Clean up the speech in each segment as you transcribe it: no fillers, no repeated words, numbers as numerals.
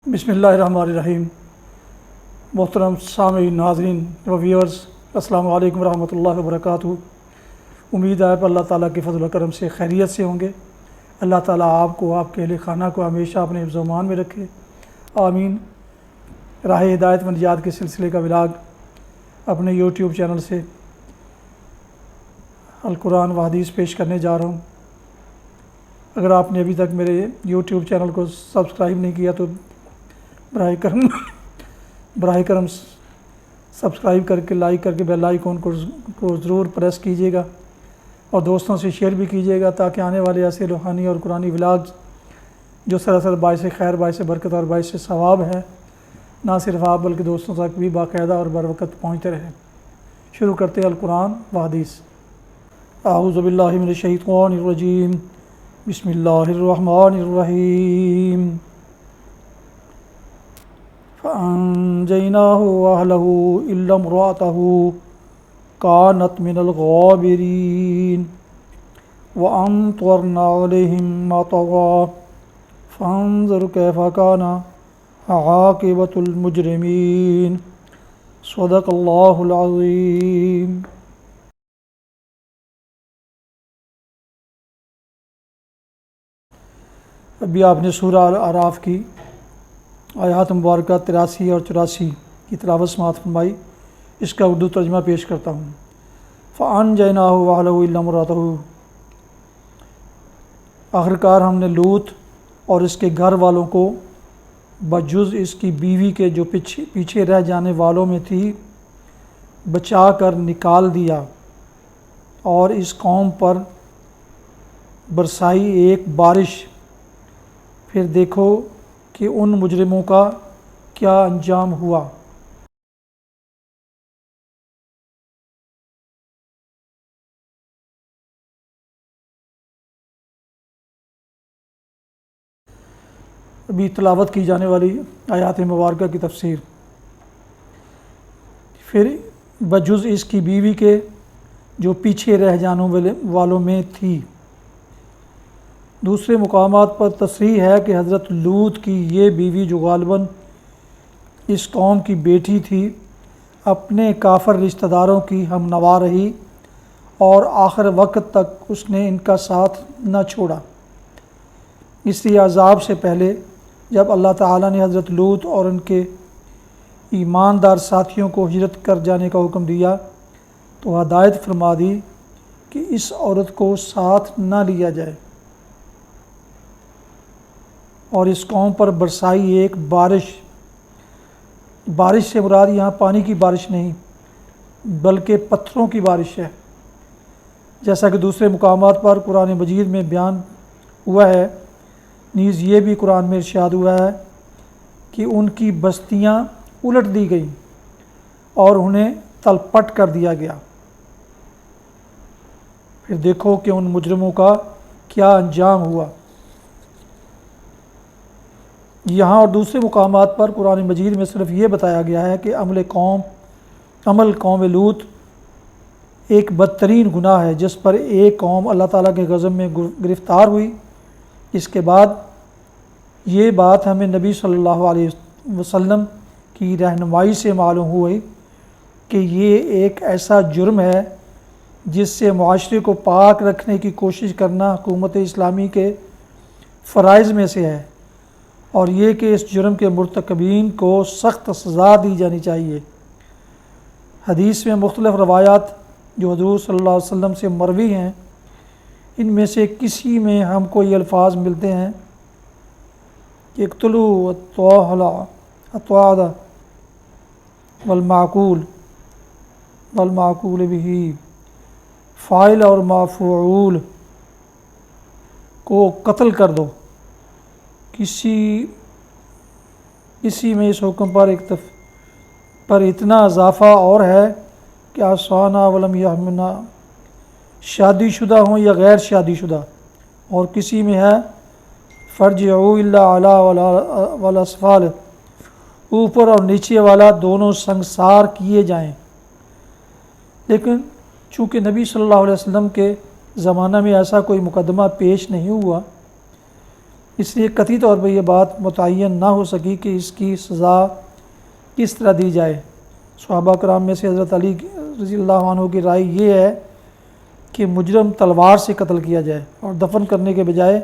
بسم اللہ الرحمن الرحیم۔ محترم سامعین، ناظرین و ویورز، السلام علیکم ورحمۃ اللہ وبرکاتہ۔ امید ہے کہ اللہ تعالیٰ کے فضل و کرم سے خیریت سے ہوں گے۔ اللہ تعالیٰ آپ کو، آپ کے اہل خانہ کو ہمیشہ اپنے حفظ و امان میں رکھے، آمین۔ راہ ہدایت و نجات کے سلسلے کا ولاگ اپنے یوٹیوب چینل سے القرآن و حدیث پیش کرنے جا رہا ہوں۔ اگر آپ نے ابھی تک میرے یوٹیوب چینل کو سبسکرائب نہیں کیا تو براہ کرم سبسکرائب کر کے، لائک کر کے بیل آئیکن کو ضرور پریس کیجیے گا، اور دوستوں سے شیئر بھی کیجیے گا، تاکہ آنے والے ایسے روحانی اور قرآنی ولاگز جو سراسر باعث خیر، باعث برکت اور باعث ثواب ہیں، نہ صرف آپ بلکہ دوستوں تک بھی باقاعدہ اور بر وقت پہنچتے رہیں۔ شروع کرتے ہیں القرآن و حدیث۔ اعوذ باللہ من الشیطان الرجیم، بسم اللہ الرحمن الرحیم۔ فَأَنجَيْنَاهُ وَأَهْلَهُ إِلَّا امْرَأَتَهُ كَانَتْ مِنَ الْغَابِرِينَ وَأَمْطَرْنَا عَلَيْهِمْ مَطَرًا فَانظُرْ كَيْفَ كَانَ عَاقِبَةُ الْمُجْرِمِينَ۔ صدق اللہ العظیم۔ ابھی آپ نے سورہ الاعراف کی آیات مبارکہ 83 اور 84 کی تلاوت سماعت فرمائی۔ اس کا اردو ترجمہ پیش کرتا ہوں۔ فَأَنجَيْنَاهُ وَأَهْلَهُ إِلَّا امْرَأَتَهُ، آخرکار ہم نے لوط اور اس کے گھر والوں کو بجز اس کی بیوی کے جو پیچھے رہ جانے والوں میں تھی بچا کر نکال دیا، اور اس قوم پر برسائی ایک بارش، پھر دیکھو کہ ان مجرموں کا کیا انجام ہوا۔ ابھی تلاوت کی جانے والی آیات مبارکہ کی تفسیر۔ پھر بجز اس کی بیوی کے جو پیچھے رہ جانے والوں میں تھی۔ دوسرے مقامات پر تصریح ہے کہ حضرت لوط کی یہ بیوی جو غالباً اس قوم کی بیٹی تھی، اپنے کافر رشتہ داروں کی ہم نوا رہی، اور آخر وقت تک اس نے ان کا ساتھ نہ چھوڑا۔ اس لیے عذاب سے پہلے جب اللہ تعالیٰ نے حضرت لوط اور ان کے ایماندار ساتھیوں کو ہجرت کر جانے کا حکم دیا تو ہدایت فرما دی کہ اس عورت کو ساتھ نہ لیا جائے، اور اس قوم پر برسائی ایک بارش۔ بارش سے مراد یہاں پانی کی بارش نہیں بلکہ پتھروں کی بارش ہے، جیسا کہ دوسرے مقامات پر قرآن مجید میں بیان ہوا ہے۔ نیز یہ بھی قرآن میں ارشاد ہوا ہے کہ ان کی بستیاں الٹ دی گئیں اور انہیں تلپٹ کر دیا گیا، پھر دیکھو کہ ان مجرموں کا کیا انجام ہوا۔ یہاں اور دوسرے مقامات پر قرآن مجید میں صرف یہ بتایا گیا ہے کہ عمل قوم لوط ایک بدترین گناہ ہے جس پر ایک قوم اللہ تعالیٰ کے غضب میں گرفتار ہوئی۔ اس کے بعد یہ بات ہمیں نبی صلی اللہ علیہ وسلم کی رہنمائی سے معلوم ہوئی کہ یہ ایک ایسا جرم ہے جس سے معاشرے کو پاک رکھنے کی کوشش کرنا حکومت اسلامی کے فرائض میں سے ہے، اور یہ کہ اس جرم کے مرتکبین کو سخت سزا دی جانی چاہیے۔ حدیث میں مختلف روایات جو حضور صلی اللہ علیہ وسلم سے مروی ہیں، ان میں سے کسی میں ہم کو یہ الفاظ ملتے ہیں کہ اقتلوا الطاعن والمعقول به، فاعل اور مفعول کو قتل کر دو۔ کسی میں اس حکم پر اتنا اضافہ اور ہے کہ آسانہ ولم یحمنا، شادی شدہ ہوں یا غیر شادی شدہ، اور کسی میں ہے فرجعوا الا علی والاسفال، اوپر اور نیچے والا دونوں سنگسار کیے جائیں۔ لیکن چونکہ نبی صلی اللہ علیہ وسلم کے زمانہ میں ایسا کوئی مقدمہ پیش نہیں ہوا، اس لیے قطعی طور پر یہ بات متعین نہ ہو سکی کہ اس کی سزا کس طرح دی جائے۔ صحابہ کرام میں سے حضرت علی رضی اللہ عنہ کی رائے یہ ہے کہ مجرم تلوار سے قتل کیا جائے اور دفن کرنے کے بجائے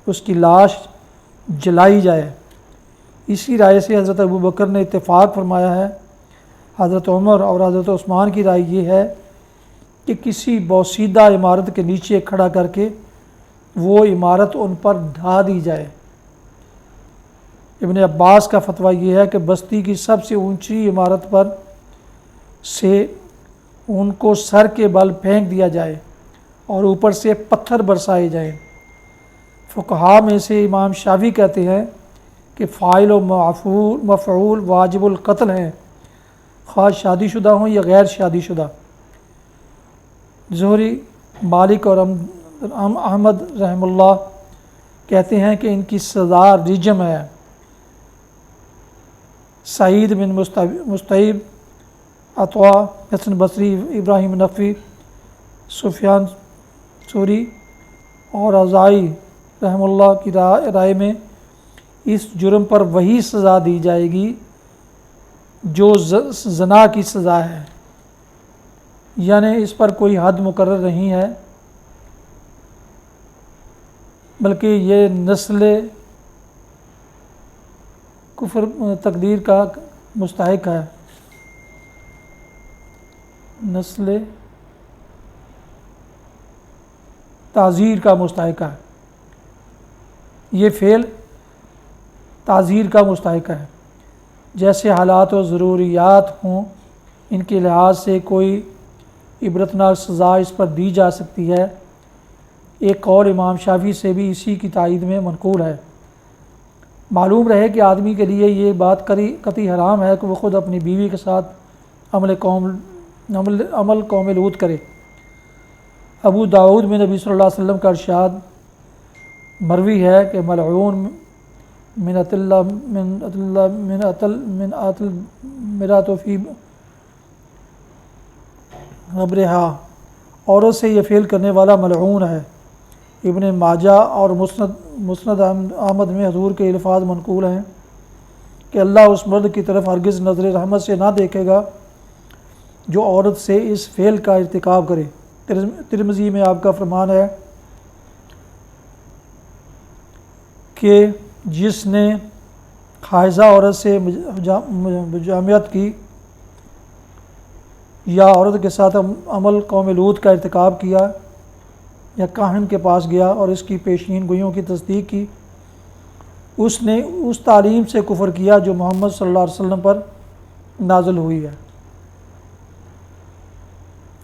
اس کی لاش جلائی جائے۔ اسی رائے سے حضرت ابو بکر نے اتفاق فرمایا ہے۔ حضرت عمر اور حضرت عثمان کی رائے یہ ہے کہ کسی بوسیدہ عمارت کے نیچے کھڑا کر کے وہ عمارت ان پر ڈھا دی جائے۔ ابن عباس کا فتویٰ یہ ہے کہ بستی کی سب سے اونچی عمارت پر سے ان کو سر کے بل پھینک دیا جائے اور اوپر سے پتھر برسائے جائیں۔ فقہا میں سے امام شافعی کہتے ہیں کہ فاعل و مفعول واجب القتل ہیں، خواہ شادی شدہ ہوں یا غیر شادی شدہ۔ زہری، مالک اور احمد رحم اللہ کہتے ہیں کہ ان کی سزا رجم ہے۔ سعید بن مستعب، عطا، حسن بصری، ابراہیم نقوی، سفیان ثوری اور اوزاعی رحم اللہ کی رائے میں اس جرم پر وہی سزا دی جائے گی جو زنا کی سزا ہے، یعنی اس پر کوئی حد مقرر نہیں ہے، بلکہ یہ نسل کفر تقدیر کا مستحق ہے، نسل تعزیر کا مستحق ہے، یہ فعل تعزیر کا مستحق ہے۔ جیسے حالات و ضروریات ہوں ان کے لحاظ سے کوئی عبرتناک سزا اس پر دی جا سکتی ہے۔ ایک قول امام شافعی سے بھی اسی کی تائید میں منقول ہے۔ معلوم رہے کہ آدمی کے لیے یہ بات قطعی حرام ہے کہ وہ خود اپنی بیوی کے ساتھ عمل قوم لوط کرے۔ ابو داؤد میں نبی صلی اللہ علیہ وسلم کا ارشاد مروی ہے کہ ملعون من مرات فی غبرہا، عورت سے یہ فعل کرنے والا ملعون ہے۔ ابن ماجہ اور مسند احمد میں حضور کے الفاظ منقول ہیں کہ اللہ اس مرد کی طرف ہرگز نظر رحمت سے نہ دیکھے گا جو عورت سے اس فعل کا ارتکاب کرے۔ ترمذی میں آپ کا فرمان ہے کہ جس نے حائضہ عورت سے مجامعت کی یا عورت کے ساتھ عمل قوم لوط کا ارتکاب کیا یا کاہن کے پاس گیا اور اس کی پیشین گوئیوں کی تصدیق کی، اس نے اس تعلیم سے کفر کیا جو محمد صلی اللہ علیہ وسلم پر نازل ہوئی ہے۔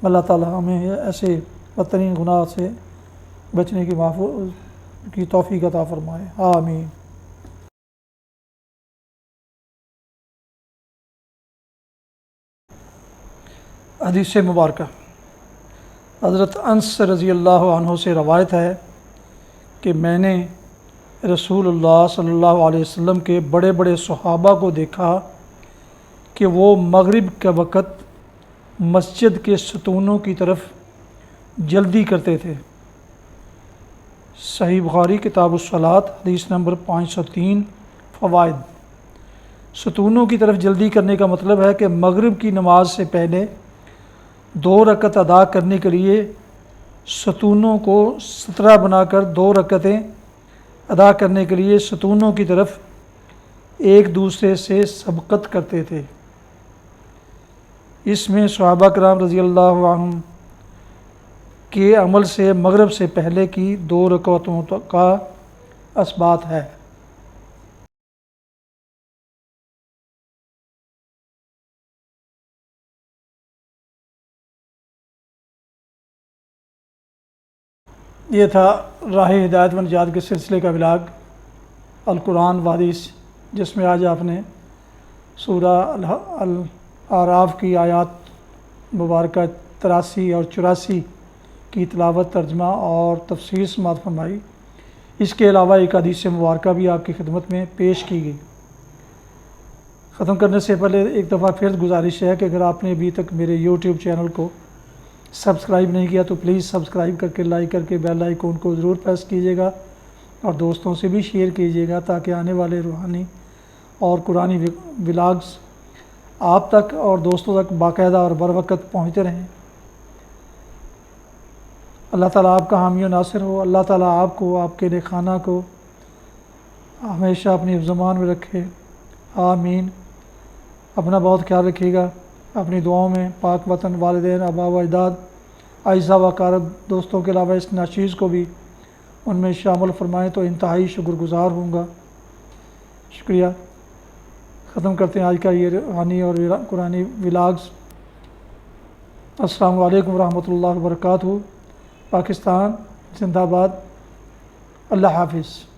اللہ تعالی ہمیں ایسے بدترین گناہ سے بچنے کی توفیق عطا فرمائے، آمین۔ حدیث مبارکہ حضرت انس رضی اللہ عنہ سے روایت ہے کہ میں نے رسول اللہ صلی اللہ علیہ وسلم کے بڑے بڑے صحابہ کو دیکھا کہ وہ مغرب کے وقت مسجد کے ستونوں کی طرف جلدی کرتے تھے۔ صحیح بخاری کتاب الصلاۃ حدیث نمبر 503۔ فوائد۔ ستونوں کی طرف جلدی کرنے کا مطلب ہے کہ مغرب کی نماز سے پہلے 2 رکعت ادا کرنے کے لیے ستونوں کو 17 بنا کر 2 رکعتیں ادا کرنے کے لیے ستونوں کی طرف ایک دوسرے سے سبقت کرتے تھے۔ اس میں صحابہ کرام رضی اللہ عنہم کے عمل سے مغرب سے پہلے کی 2 رکعتوں کا اثبات ہے۔ یہ تھا راہ ہدایت و نجات کے سلسلے کا ولاگ القرآن و حدیث، جس میں آج آپ نے سورہ الاعراف کی آیات مبارکہ 83 اور 84 کی تلاوت، ترجمہ اور تفسیر سماعت فرمائی۔ اس کے علاوہ ایک حدیث مبارکہ بھی آپ کی خدمت میں پیش کی گئی۔ ختم کرنے سے پہلے ایک دفعہ پھر گزارش ہے کہ اگر آپ نے ابھی تک میرے یوٹیوب چینل کو سبسکرائب نہیں کیا تو پلیز سبسکرائب کر کے لائک کر کے بیل آئیکن کو ضرور پریس کیجیے گا اور دوستوں سے بھی شیئر کیجیے گا تاکہ آنے والے روحانی اور قرآنی ولاگز آپ تک اور دوستوں تک باقاعدہ اور بر وقت پہنچتے رہیں۔ اللہ تعالیٰ آپ کا حامی و ناصر ہو۔ اللہ تعالیٰ آپ کو، آپ کے خانہ کو ہمیشہ اپنی زمان میں رکھے، آمین۔ اپنا بہت خیال رکھیے گا، اپنی دعاؤں میں پاک وطن، والدین، آباء و اجداد، اعزاء و اقارب، دوستوں کے علاوہ اس ناچیز کو بھی ان میں شامل فرمائیں تو انتہائی شکر گزار ہوں گا۔ شکریہ۔ ختم کرتے ہیں آج کا یہ روحانی اور قرآنی ولاگز۔ السلام علیکم ورحمۃ اللہ وبرکاتہ۔ پاکستان زندہ باد۔ اللہ حافظ۔